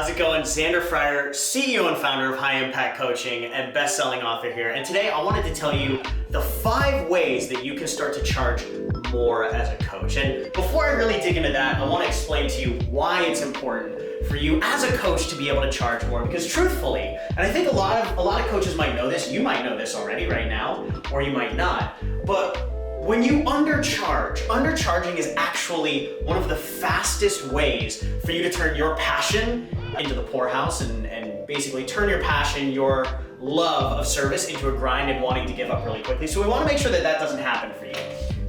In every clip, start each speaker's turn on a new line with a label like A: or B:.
A: How's it going? Xander Fryer, CEO and founder of High Impact Coaching and best-selling author here. And today I wanted to tell you the 5 ways that you can start to charge more as a coach. And before I really dig into that, I want to explain to you why it's important for you as a coach to be able to charge more. Because truthfully, and I think a lot of coaches might know this, you might know this already right now, or you might not, but when you undercharging is actually one of the fastest ways for you to turn your passion into the poorhouse and basically turn your passion, your love of service into a grind and wanting to give up really quickly. So we want to make sure that that doesn't happen for you.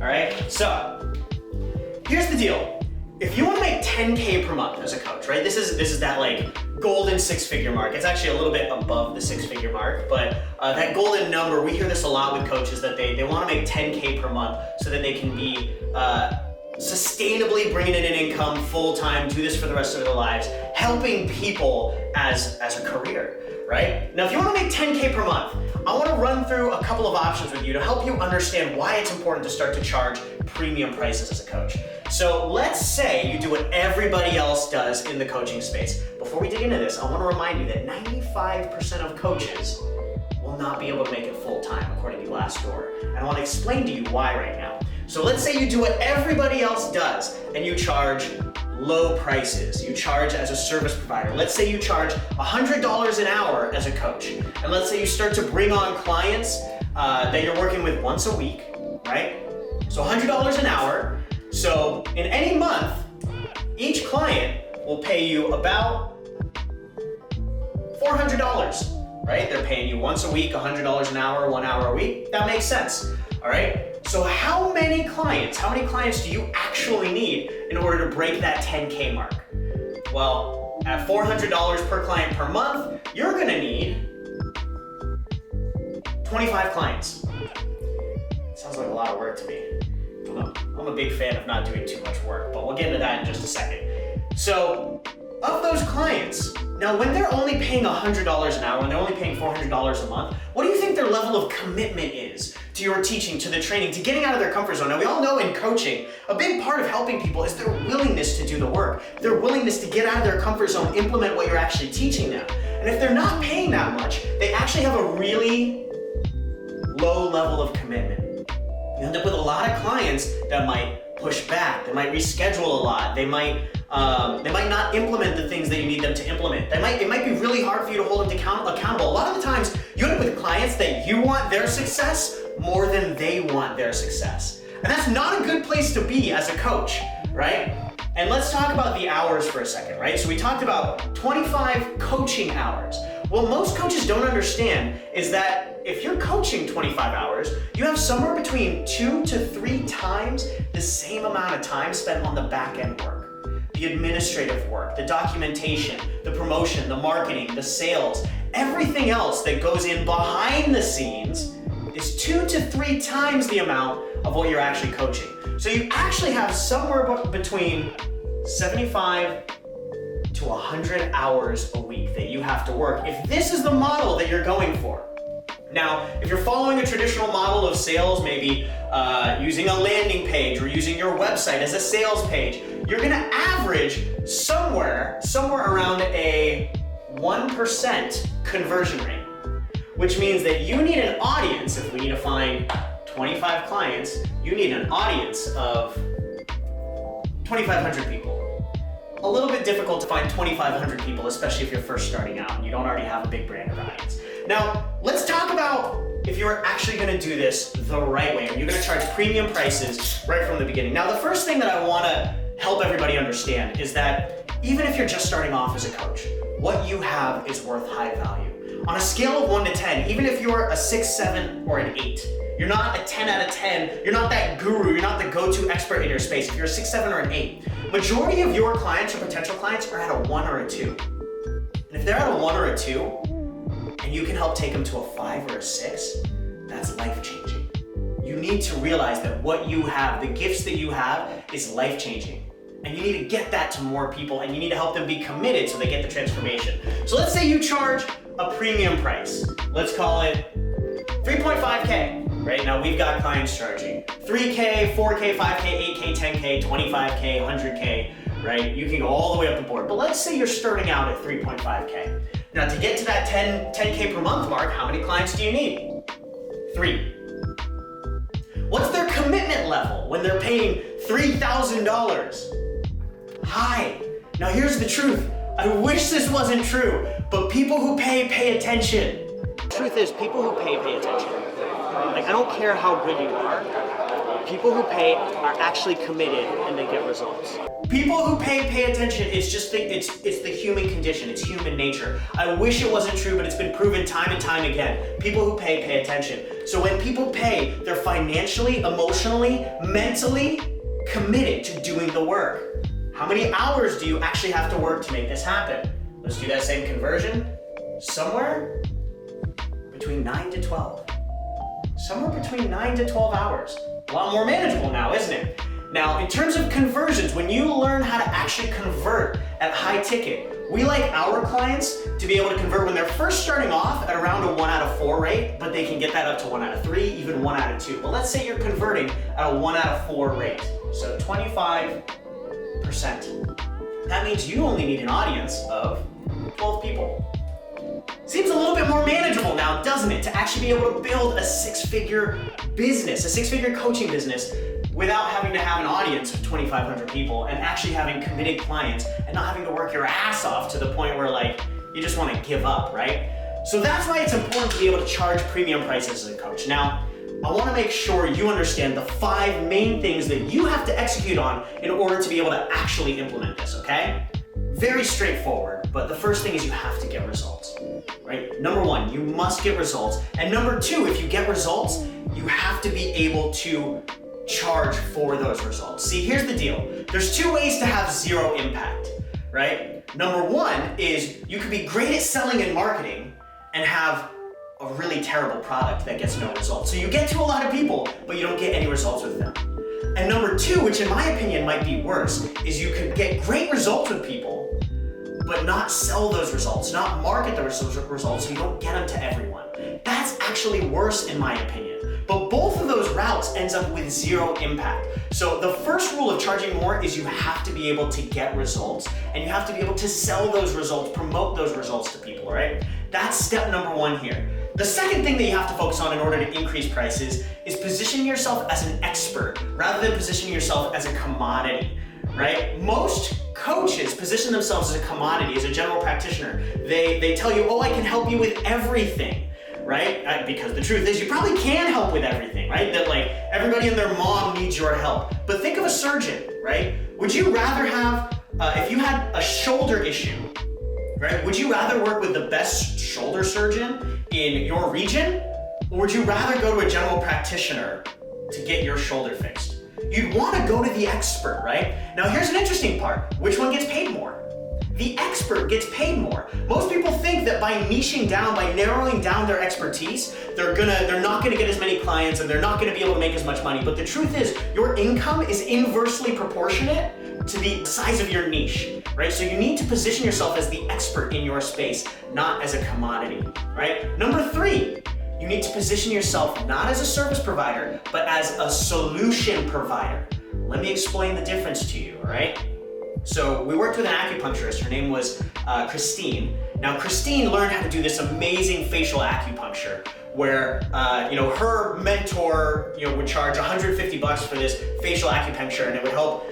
A: All right? So here's the deal. If you want to make 10K per month as a coach, right? This is that like golden 6-figure mark. It's actually a little bit above the 6-figure mark, but that golden number, we hear this a lot with coaches that they want to make 10K per month so that they can be sustainably bringing in an income full-time, do this for the rest of their lives, helping people as a career, right? Now, if you want to make 10K per month, I want to run through a couple of options with you to help you understand why it's important to start to charge premium prices as a coach. So let's say you do what everybody else does in the coaching space. Before we dig into this, I want to remind you that 95% of coaches will not be able to make it full-time according to Glassdoor. And I want to explain to you why right now. So let's say you do what everybody else does and you charge low prices. You charge as a service provider. Let's say you charge $100 an hour as a coach. And let's say you start to bring on clients that you're working with once a week, right? So $100 an hour. So in any month, each client will pay you about $400, right? They're paying you once a week, $100 an hour, 1 hour a week. That makes sense, all right? So how many clients do you actually need in order to break that 10K mark? Well, at $400 per client per month, you're gonna need 25 clients. Sounds like a lot of work to me. I'm a big fan of not doing too much work, but we'll get into that in just a second. So, of those clients, now when they're only paying $100 an hour, when they're only paying $400 a month, what do you think their level of commitment is to your teaching, to the training, to getting out of their comfort zone? Now we all know in coaching, a big part of helping people is their willingness to do the work, their willingness to get out of their comfort zone, implement what you're actually teaching them. And if they're not paying that much, they actually have a really low level of commitment. You end up with a lot of clients that might push back, they might reschedule a lot, they might not implement the things that you need them to implement. It might be really hard for you to hold them accountable. A lot of the times, you end up with clients that you want their success more than they want their success. And that's not a good place to be as a coach, right? And let's talk about the hours for a second, right? So we talked about 25 coaching hours. What most coaches don't understand is that if you're coaching 25 hours, you have somewhere between 2 to 3 times the same amount of time spent on the back end work. The administrative work, the documentation, the promotion, the marketing, the sales, everything else that goes in behind the scenes is 2 to 3 times the amount of what you're actually coaching. So you actually have somewhere between 75 to 100 hours a week that you have to work if this is the model that you're going for. Now, if you're following a traditional model of sales, maybe using a landing page or using your website as a sales page, you're gonna average somewhere around a 1% conversion rate, which means that you need an audience. If we need to find 25 clients, you need an audience of 2,500 people. A little bit difficult to find 2,500 people, especially if you're first starting out and you don't already have a big brand or audience. Now, let's talk about if you're actually gonna do this the right way and you're gonna charge premium prices right from the beginning. Now, the first thing that I wanna help everybody understand is that even if you're just starting off as a coach, what you have is worth high value. On a scale of 1 to 10, even if you're a 6, 7, or an 8, you're not a 10 out of 10, you're not that guru, you're not the go-to expert in your space. If you're a 6, 7, or an 8, majority of your clients or potential clients are at a 1 or a 2. And if they're at a 1 or a 2, and you can help take them to a 5 or a 6, that's life-changing. You need to realize that what you have, the gifts that you have, is life-changing. And you need to get that to more people, and you need to help them be committed so they get the transformation. So let's say you charge a premium price. Let's call it 3.5K. Right now, we've got clients charging 3K, 4K, 5K, 8K, 10K, 25K, 100K, right? You can go all the way up the board. But let's say you're starting out at 3.5K. Now to get to that 10K per month mark, how many clients do you need? 3. What's their commitment level when they're paying $3,000? High. Now here's the truth. I wish this wasn't true, but people who pay attention. The truth is, people who pay attention. Like, I don't care how good you are. People who pay are actually committed and they get results. People who pay attention. It's just it's the human condition. It's human nature. I wish it wasn't true, but it's been proven time and time again. People who pay attention. So when people pay, they're financially, emotionally, mentally committed to doing the work. How many hours do you actually have to work to make this happen? Let's do that same conversion. Somewhere between 9 to 12. Somewhere between 9 to 12 hours. A lot more manageable now, isn't it? Now, in terms of conversions, when you learn how to actually convert at high ticket, we like our clients to be able to convert when they're first starting off at around a 1 out of 4 rate, but they can get that up to 1 out of 3, even 1 out of 2. But let's say you're converting at a 1 out of 4 rate, so 25%. That means you only need an audience of 12 people. Seems a little bit more manageable now, doesn't it? To actually be able to build a 6-figure business, a 6-figure coaching business without having to have an audience of 2,500 people and actually having committed clients and not having to work your ass off to the point where like you just want to give up, right? So that's why it's important to be able to charge premium prices as a coach. Now, I want to make sure you understand the 5 main things that you have to execute on in order to be able to actually implement this, okay? Very straightforward, but the first thing is you have to get results, right? Number 1, you must get results. And number 2, if you get results, you have to be able to charge for those results. See, here's the deal. There's 2 ways to have 0 impact, right? Number 1 is you could be great at selling and marketing and have a really terrible product that gets no results. So you get to a lot of people, but you don't get any results with them. And number 2, which in my opinion might be worse, is you could get great results with people, but not sell those results, not market those results, so you don't get them to everyone. That's actually worse in my opinion. But both of those routes ends up with 0 impact. So the first rule of charging more is you have to be able to get results, and you have to be able to sell those results, promote those results to people, all right? That's step number 1 here. The second thing that you have to focus on in order to increase prices is positioning yourself as an expert rather than positioning yourself as a commodity, right? Most coaches position themselves as a commodity, as a general practitioner. They tell you, oh, I can help you with everything, right? Because the truth is you probably can help with everything, right? That like everybody and their mom needs your help. But think of a surgeon, right? Would you rather have, if you had a shoulder issue, right? Would you rather work with the best shoulder surgeon in your region? Or would you rather go to a general practitioner to get your shoulder fixed? You'd want to go to the expert, right? Now here's an interesting part. Which one gets paid more? The expert gets paid more. Most people think that by niching down, by narrowing down their expertise, they're not gonna get as many clients and they're not gonna be able to make as much money. But the truth is, your income is inversely proportionate to the size of your niche, right? So you need to position yourself as the expert in your space, not as a commodity, right? Number 3, you need to position yourself not as a service provider, but as a solution provider. Let me explain the difference to you, all right? So we worked with an acupuncturist. Her name was Christine. Now Christine learned how to do this amazing facial acupuncture where her mentor would charge $150 for this facial acupuncture, and it would help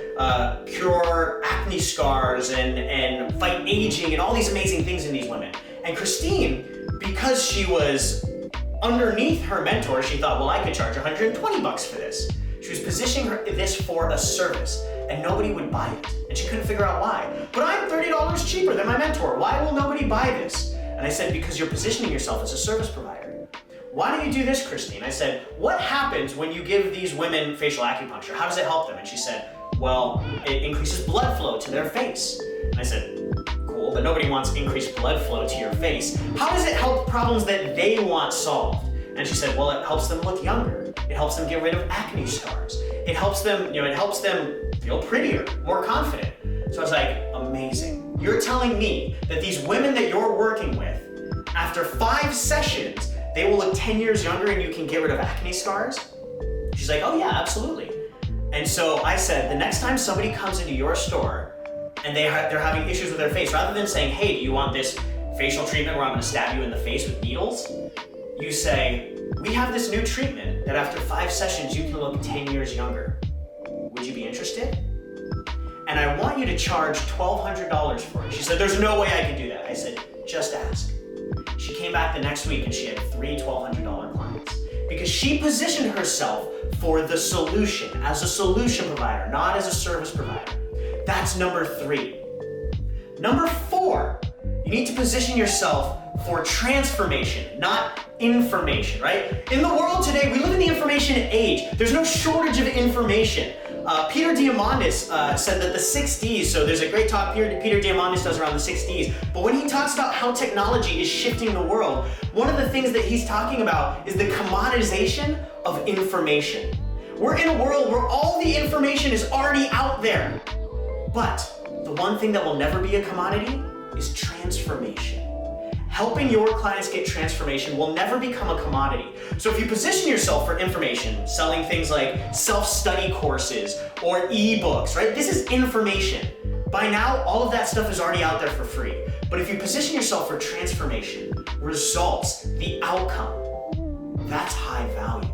A: cure acne scars and fight aging and all these amazing things in these women. And Christine, because she was underneath her mentor, she thought, well, I could charge $120 for this. She was positioning this for a service, and nobody would buy it. And she couldn't figure out why. But I'm $30 cheaper than my mentor. Why will nobody buy this? And I said, because you're positioning yourself as a service provider. Why do you do this, Christine? I said, what happens when you give these women facial acupuncture? How does it help them? And she said, well, it increases blood flow to their face. And I said, cool, but nobody wants increased blood flow to your face. How does it help problems that they want solved? And she said, well, it helps them look younger. It helps them get rid of acne scars. It helps them, feel prettier, more confident. So I was like, amazing. You're telling me that these women that you're working with, after 5 sessions, they will look 10 years younger and you can get rid of acne scars? She's like, oh yeah, absolutely. And so I said, the next time somebody comes into your store and they're having issues with their face, rather than saying, hey, do you want this facial treatment where I'm gonna stab you in the face with needles? You say, we have this new treatment that after 5 sessions, you can look 10 years younger. Would you be interested? And I want you to charge $1,200 for it. She said, there's no way I can do that. I said, just ask. She came back the next week and she had 3 $1,200 clients because she positioned herself for the solution, as a solution provider, not as a service provider. That's number 3. Number 4, you need to position yourself for transformation, not information, right? In the world today, we live in the information age. There's no shortage of information. Peter Diamandis said that the 6 Ds, so there's a great talk Peter Diamandis does around the 6 Ds, but when he talks about how technology is shifting the world, one of the things that he's talking about is the commoditization of information. We're in a world where all the information is already out there, but the one thing that will never be a commodity is transformation. Helping your clients get transformation will never become a commodity. So if you position yourself for information, selling things like self-study courses or ebooks, right? This is information. By now, all of that stuff is already out there for free. But if you position yourself for transformation, results, the outcome, that's high value.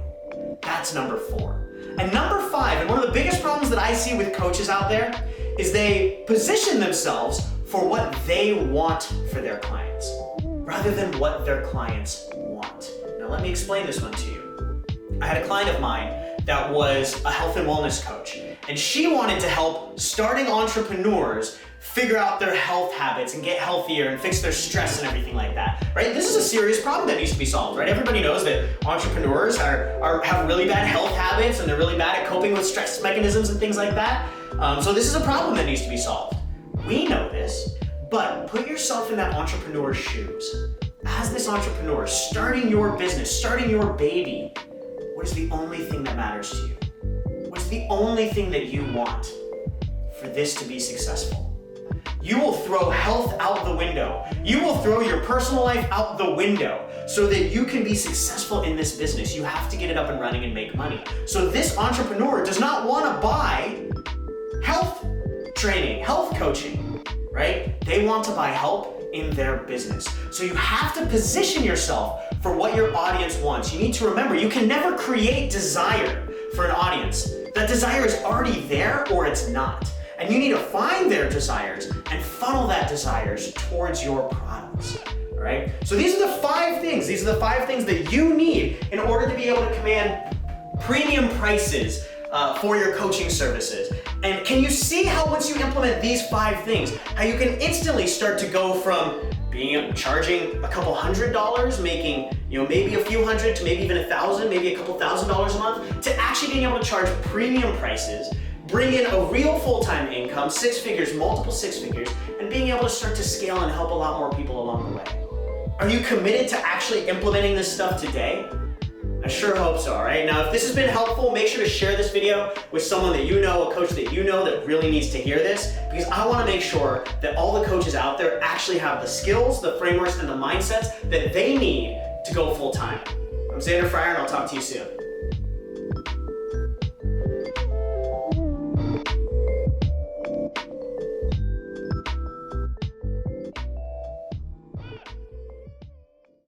A: That's number 4. And number 5, and one of the biggest problems that I see with coaches out there, is they position themselves for what they want for their clients, rather than what their clients want. Now let me explain this one to you. I had a client of mine that was a health and wellness coach, and she wanted to help starting entrepreneurs figure out their health habits and get healthier and fix their stress and everything like that, right? This is a serious problem that needs to be solved, right? Everybody knows that entrepreneurs have really bad health habits and they're really bad at coping with stress mechanisms and things like that. So this is a problem that needs to be solved. We know this, but put yourself in that entrepreneur's shoes. As this entrepreneur, starting your business, starting your baby, what is the only thing that matters to you? What's the only thing that you want for this to be successful? You will throw health out the window. You will throw your personal life out the window so that you can be successful in this business. You have to get it up and running and make money. So this entrepreneur does not want to buy health training, health coaching, right? They want to buy help in their business. So you have to position yourself for what your audience wants. You need to remember, you can never create desire for an audience. That desire is already there or it's not. And you need to find their desires and funnel that desires towards your products, all right? So these are the 5 things. These are the 5 things that you need in order to be able to command premium prices for your coaching services. And can you see how once you implement these 5 things, how you can instantly start to go from charging a couple $100, making maybe a few hundred to maybe even $1,000, maybe a couple $1,000s a month, to actually being able to charge premium prices, bring in a real full-time income, 6 figures, multiple 6 figures, and being able to start to scale and help a lot more people along the way. Are you committed to actually implementing this stuff today? I sure hope so, all right? Now, if this has been helpful, make sure to share this video with someone that you know, a coach that you know that really needs to hear this, because I want to make sure that all the coaches out there actually have the skills, the frameworks, and the mindsets that they need to go full-time. I'm Xander Fryer, and I'll talk to you soon.